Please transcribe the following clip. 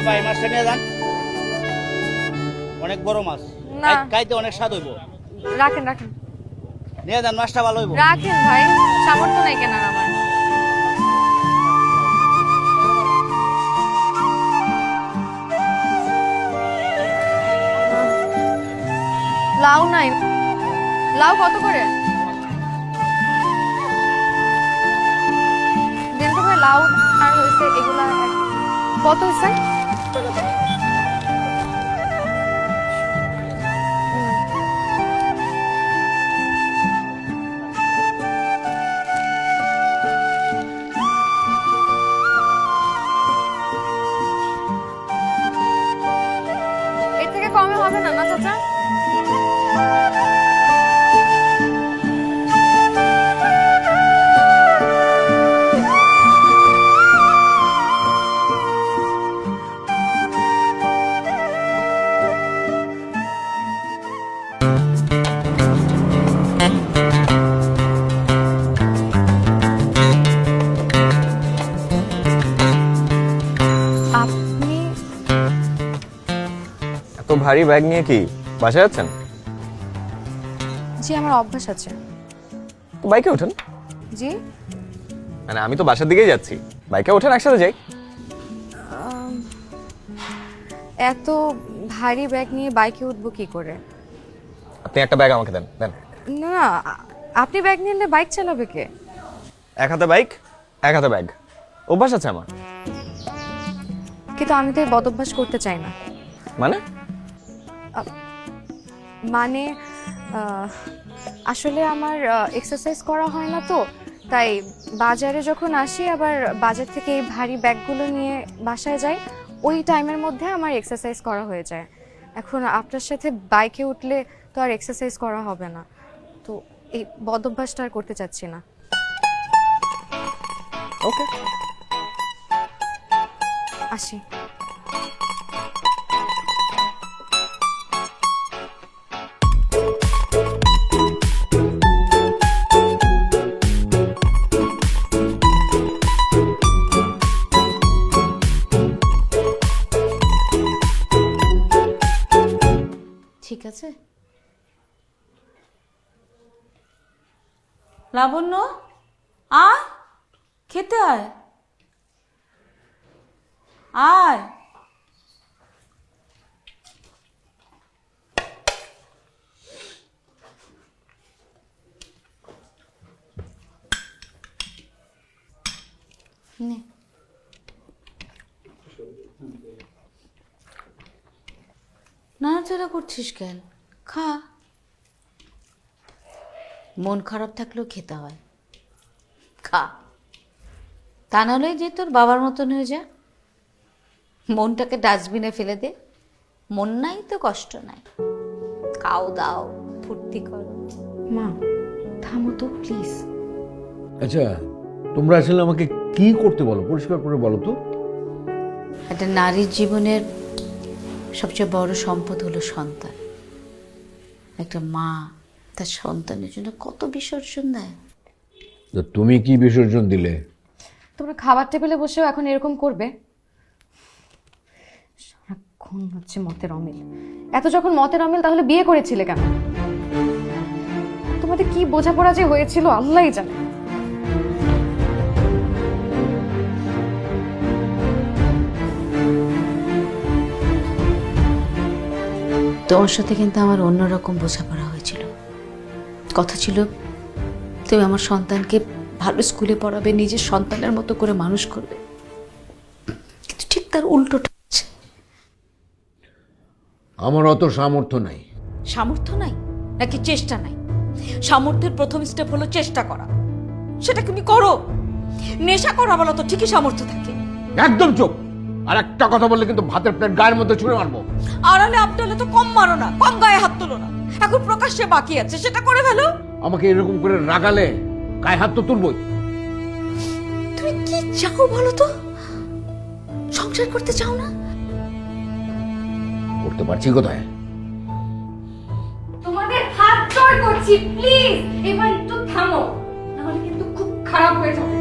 আপা এই মাছটা নিয়ে যান, অনেক বড় মাছ, না। খাইতে অনেক স্বাদ হইব। রাখেন রাখেন নিয়ে যান, মাছটা ভালো হইব। রাখেন ভাই, সামর্থ্য নাই কেনার আমার। লাউ নাই, লাউ কত করে দিন তো ভাই? লাউ আর হয়েছে এগুলা কত হয়েছে? এর থেকে কমে হবে না না চাচা? আপনি এত ভারী ব্যাগ নিয়ে কি বাসায় যাচ্ছেন? জি আমার অভ্যাস আছে। তো বাইকে ওঠেন। জি মানে আমি তো বাসার দিকেই যাচ্ছি, বাইকে ওঠেন একসাথে যাই। এত ভারী ব্যাগ নিয়ে বাইকে উঠবো কি করে? আপনি একটা ব্যাগ আমাকে দেন দেন। না আপনি ব্যাগ নিলে বাইক চালাবে কে? এক হাতে বাইক এক হাতে ব্যাগ, অভ্যাস আছে আমার। কিন্তু আমি তো এই বদভ্যাস করতে চাই না। মানে মানে আসলে আমার এক্সারসাইজ করা হয় না তো, তাই বাজারে যখন আসি আবার বাজার থেকে এই ভারী ব্যাগগুলো নিয়ে বাসায় যাই, ওই টাইমের মধ্যে আমার এক্সারসাইজ করা হয়ে যায়। এখন আপনার সাথে বাইকে উঠলে তো আর এক্সারসাইজ করা হবে না, তো এই বদভ্যাসটা আর করতে চাচ্ছি না। ওকে আসি। ঠিক আছে লাবণ্য, আয় খেতে আয় আয়। নে নাড়াচাড়া করছিস কেন? খা। মন খারাপ থাকলেও খেতে হয়, খা। তা নাহলে যে তোর বাবার মতন হয়ে যা, মনটাকে ডাস্টবিনে ফেলে দে। মন নাই তো কষ্ট নাই, খাও দাও ফুর্তি করো। মা থামো তো প্লিজ। আচ্ছা, তোমরা আসলে আমাকে কি করতে বলো, পরিষ্কার করে বলো তো। একটা নারীর জীবনের সবচেয়ে বড় সম্পদ হলো সন্তান। একটা মা তার সন্তানের জন্য কত বিসর্জন দেয়। তো তুমি কি বিসর্জন দিলে? তোমরা খাবার টেবিলে বসেও এখন এরকম করবে? সারাক্ষণ হচ্ছে মতের অমিল। এত যখন মতের অমিল, তাহলে বিয়ে করেছিলে কেন? তোমাদের কি বোঝাপড়া যে হয়েছিল আল্লাহই জানে। তোমার সাথে কিন্তু আমার অন্যরকম বোঝাপড়া হয়েছিল। কথা ছিল তুমি আমার সন্তানকে ভালো স্কুলে পড়াবে, নিজের সন্তানের মতো করে মানুষ করবে, কিন্তু ঠিক তার উল্টোটা হচ্ছে। আমার অত সামর্থ্য নাই। সামর্থ্য নাই নাকি চেষ্টা নাই? সামর্থ্যের প্রথম স্টেপ হলো চেষ্টা করা। সেটা তুমি করো। নেশা করা বলো তো ঠিকই সামর্থ্য থাকে। একদম চুপ। আর একটা কথা বললে কিন্তু ভাতের প্লেট গায়ের মধ্যে ছুঁড়ে মারবো। আড়ালে আবদালে তো কম মারো না, কম গায়ে হাত তোলো না। এখন প্রকাশ্যে বাকি আছে, সেটা করে ফেলো। আমাকে এরকম করে রাগালে গায়ে হাত তো তুলবই। তুমি কি চাও বলো তো? সংসার করতে চাও না? করতে পারছি কোথায়? তোমাদের হাত জোড় করছি, প্লিজ এবার একটু থামো, নাহলে কিন্তু খুব খারাপ হয়ে যাবে।